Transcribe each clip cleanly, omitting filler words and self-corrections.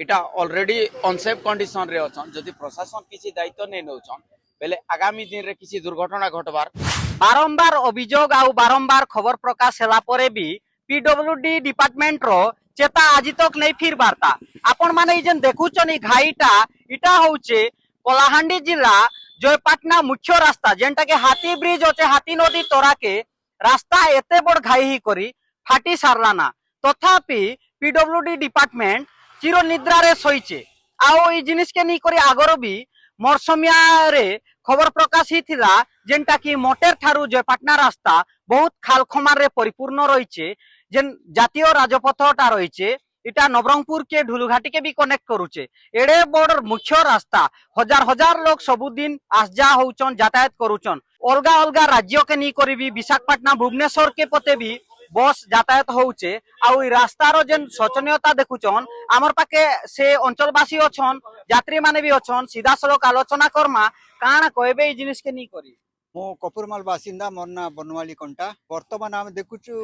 इटा already unsafe condition रे अछन जदि प्रशासन किसी दायित्व नै नउछन बेले आगामी दिन रे किसी दुर्घटना घटबार बारंबार अभियोग आउ बारंबार खबर प्रकाश होला परे भी पीडब्ल्यूडी डिपार्टमेंट रो चेता आज तक नहीं फिर बार्ता आपण माने ई जेन देखुचन ई घाईटा इटा होचे कलाहांडी जिला जयपाटना मुख्य रास्ता जेनटा के हाथी ब्रिज होचे हाथी नदी तोरा के रास्ता एते बड़ घाई ही करी फाटी सारलाना तथापि पीडब्ल्यूडी डिपार्टमेंट चिर निद्रा रे सोइचे आउ ई जिनिस के नी करी आगर भी मौसमिया रे खबर प्रकाश ही थिला जेनटा की मोटेर ठारू जयपाटना रास्ता बहुत खालखमार रे परिपूर्ण रहिचे जेन जातीय राजपथटा रहिचे इटा नवरंगपुर के ढुलुघाटी के भी कनेक्ट करूचे एड़े बड़ मुख्य रास्ता हजार हजार लोग सबुदिन आसजा होउचन यातायात करूचन अलगा अलगा राज्य के नी करी भी विशाखापट्टनम भुवनेश्वर के पते भी बस यातायात होउचे आउ रास्तार जेन शोचनीयता देखुचन आमर पाके से अंचलवासी अछन यात्री माने भी अछन सीधा सड़क आलोचना करमा काना कहबे ई जिनिस के नी करी मो कपूरमाल बासिंदा मोर ना बनवाली कंटा वर्तमान आम देखुचु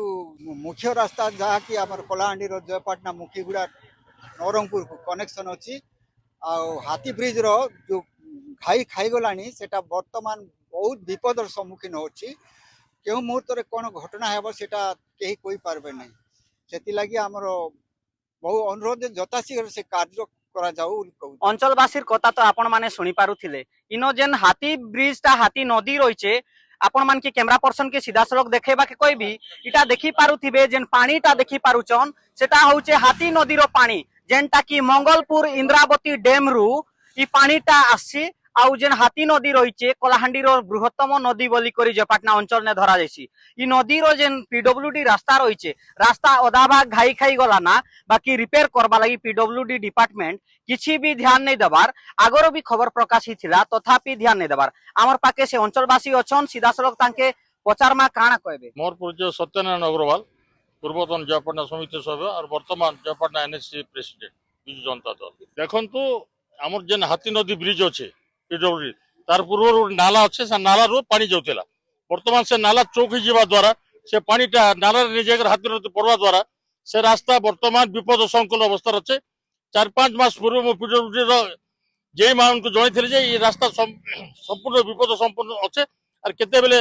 मुख्य रास्ता जहाँ कि आम कलाहांडी जयपाटना मुखीगुड़ा नवरंगपुर कनेक्शन अच्छी हाथी ब्रिज रो जो घाई खाई गलानी सेटा वर्तमान बहुत विपदर सम्मुखीन होची केउ मुहूर्त कौन घटना हेब सेटा केही कोई पारबे नहीं सेति लागि हमरो बहु अनुरोध यथाशीघ्र से कार्य करा जाऊ अंचलवासी कथा तो आपण माने सुनी पारुथिले इनो जेन हाथी ब्रिज ता हाथी नदी रहिचे आपण मान के कैमरा पर्सन के सीधा सड़क देखेबा के कोई भी इटा देखि पारुथिबे जेन पानी ता देखि पारुचन सेटा होचे हाथी नदी रो पानी जेनटा की मंगलपुर इंद्रावती डैम रु ई पानीटा आसी आउ जेन हाथी नदी रहिचे कलाहांडी रो बृहत्तम नदी बोली करी जयपाटना अंचल ने धरा जायसी ई नदी रो जेन पीडब्ल्यूडी रास्ता रहिचे रास्ता आधा भाग घाई खाई गला ना बाकी रिपेयर करबा लागि पीडब्ल्यूडी डिपार्टमेंट किछि भी ध्यान नहीं देबार आगरो भी खबर प्रकाश ही थिला तथापि ध्यान नहीं देबार आमर पाके से अंचलवासी अछन सीधा सड़क तांके पचारमा काना कहबे मोर परिचय सत्यनारायण अग्रवाल पूर्वतन जयपाटना समिति सभ्य और वर्तमान जयपाटना एनएससी प्रेसिडेंट विजु जनता दल देखंतु हमर जेन हाथी नदी ब्रिज अच्छे पीडब्ल्यूडी तार पूर्व नाला अच्छे से नाला रो पानी जाउतेला वर्तमान से नाला चौक ही जीवा द्वारा से पानीटा नाला रे जाकर हाथी नदी पड़वा द्वारा से रास्ता वर्तमान विपद संकुल अवस्था अच्छे 4-5 मास पूर्व मो पीडब्ल्यूडी जे मान को जणै थिले जे ई रास्ता संपूर्ण विपद संपूर्ण अच्छे और केते बेले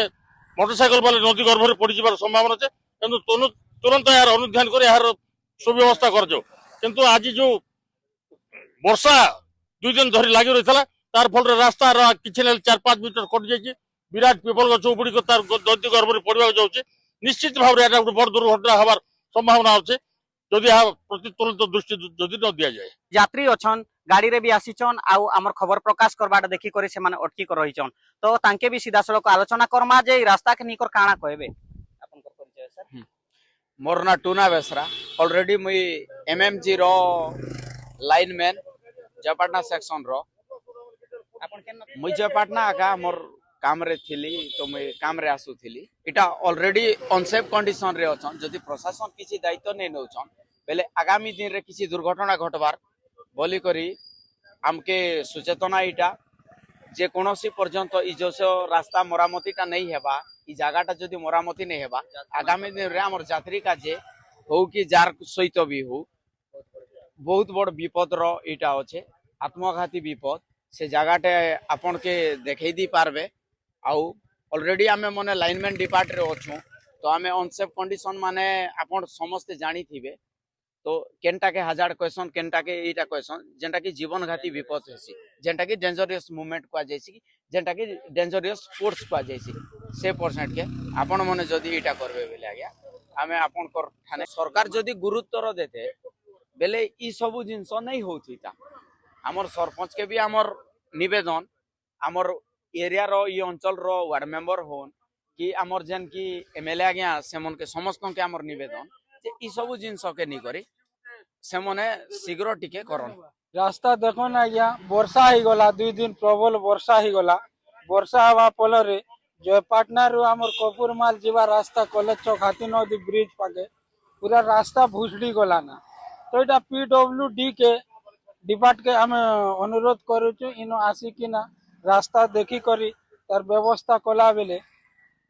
मोटरसाइकल वाले नदी गर्भ में पड़ जाबार संभावना अच्छे किंतु तुरंत यार अनुध्यान कर यार सुव्यवस्था कर जो किंतु आज जो वर्षा 2 दिन धरी लगी रही तार फल रास्ता किसी 4-5 मीटर कटि जाइए विराट पीपल गछ गुड़िक तार नदी गर्भ में पड़ा जाऊँचे निश्चित भाव में गोटे बड़ दुर्घटना हबार संभावना अच्छे जदि प्रति तुरंत दृष्टि जदि न दि जाए यात्री अछन गाड़ी रे भी आसीचन आउ हमर खबर प्रकाश करबाटा देखि करे से माने अटकी कर रहिचन तो तांके भी सीधा सड़क आलोचना करमा जे रास्ता के निकर काना कहबे आपन कर परिचय सर मोर ना टूना बेसरा ऑलरेडी मुई एमएमजी रो लाइनमैन जयपाटना सेक्शन रो आपन केन मुई जयपाटना आका मोर काम रे थिली तो मुई काम रे आसु थिली इटा ऑलरेडी अनसेफ कंडीशन रे अछन जदि प्रशासन किसी दायित्व नै नउछन बेले आगामी दिन रे किसी दुर्घटना घटबार बोली करी आमके सुचेतना इटा जे कोनोसी पर्यंत ई जो रास्ता मरामतीटा नहीं हेबा ई जगहटा जदि मरामती नहीं हेबा आगामी दिन रे हमर यात्री का जे हो कि जार सहित भी हो बहुत बड़ विपद रो इटा अच्छे आत्मघाती विपद से जगहटे आपन के देखै दी पारबे आउ ऑलरेडी आमे मने लाइनमैन डिपार्ट रे अछु तो आमे अनसेफ कंडीशन माने आपन समस्त जानी थिबे तो केनटा के हजार क्वेश्चन केनटा के एटा क्वेश्चन जेंटा की जीवन घाती विपद हेसी जेंटा की डेंजरियस मूवमेंट को जैसी जेंटा की डेंजरियस स्पोर्ट्स को जैसी से परसेंट के आपन मने जदी एटा करबे बेले आज्ञा आमे आपन कर थाने सरकार जदी गुरुत्व देते बेले ई सब जिंस नहीं होतीता हमर सरपंच के भी हमर निवेदन हमर एरिया रो ई अंचल रो वार्ड मेंबर होन कि हमर जेन की एमएलए आज्ञा से मन के समस्त के हमर निवेदन जे ई सब जिंस के नहीं करी से मने शीघ्र टिके करन रास्ता देखो ना आज्ञा वर्षा ही गला 2 दिन प्रबल वर्षा ही गला वर्षा हवा फल रे जयपाटना रु हमर कपूरमाल जीवा रास्ता कॉलेज चौक हाथी नदी ब्रिज पाके पूरा रास्ता भुसड़ी गला ना तो इटा पीडब्ल्यूडी के डिपार्ट के हम अनुरोध करूछु इनो आसिकिना रास्ता देखी करी तार व्यवस्था कला बेले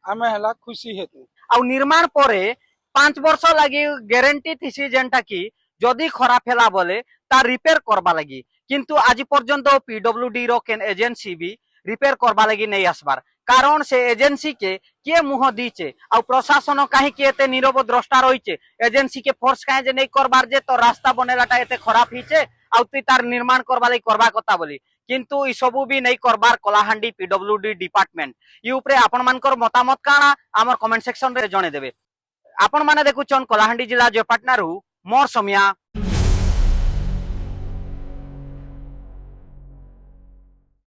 आमे हला खुशी हेतु आउ निर्माण परे 5 वर्ष लगी गारंटी थिसी जेंटा की যদি খরাপ হেলা বলে তা রিপেয়ার করবা লাগি, কিন্তু আজি পর্যন্ত পিডব্লিউডি র কেন এজেন্সি বি রিপেয়ার করবা লাগি নেই আসবার। কারণ সে এজেন্সি কে কিଏ ମୁହଁ ଦେଇଛେ ଆଉ ପ୍ରଶାସନ କାହିଁକି ଏତେ ନିରବ ଦ୍ରଷ୍ଟା ରହିଛେ? ଏଜେନ୍ସି କେ ଫୋର୍ସ କାହିଁ ଯେ ନେଇ କରବାର ଯେ ତ ରାସ୍ତା ବନେଇଲାଟା ଏତେ ଖରାପ ହେଇଛେ ଆଉ ତୁଇ ତାର ନିର୍ମାଣ କରବା ଲାଗି କରବା କଥା ବୋଲି, କିନ୍ତୁ ଇ ସବୁ ବି ନେଇ କରବାର କଳାହାଣ୍ଡି ପିଡବ୍ଲ୍ୟୁଡି ଡିପାର୍ଟମେଣ୍ଟ। ଇ ଉପରେ ଆପଣ ମାନଙ୍କର ମତାମତ କାଣା ଆମର କମେଣ୍ଟ ସେକ୍ସନ ରେ ଜଣେଇଦେବେ। ଆପଣ ମାନେ ଦେଖୁଛନ୍ କଳାହାଣ୍ଡି ଜିଲ୍ଲା ଜୟପାଟନାରୁ ମୋର ସମିଆ।